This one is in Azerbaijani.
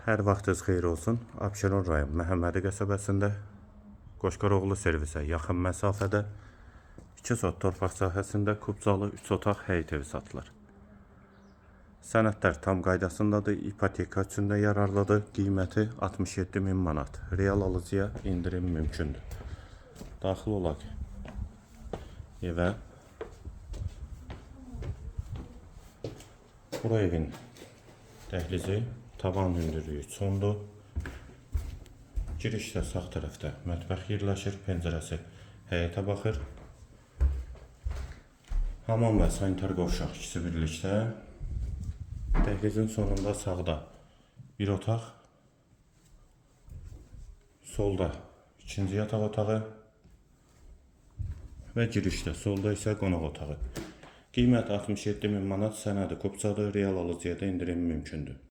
Hər vaxtınız xeyir olsun. Abşeron rayon Məhəmmədi qəsəbəsində Qoşqaroğlu servisə yaxın məsafədə 2 sot torpaq sahəsində kubcalı 3 otaq həyət evi satılır. Sənədlər tam qaydasındadır, ipoteka üçün də yararlıdır. Qiyməti 67.000 manat. Real alıcıya indirim mümkündür. Daxil olaq evə. Bura evin dəhlizi, tavan hündürlüyü çoxdur. Girişdə sağ tərəfdə mətbəx yerləşir, pəncərəsi həyətə baxır. Hamam və sanitar qovşaq ikisi birlikdə. Dəhlizin sonunda sağda bir otaq, solda ikinci yataq otağı və girişdə solda isə qonaq otağı. Qiymət 67.000 manat, sənədi kubcadır, real alıcıya da indirim mümkündür.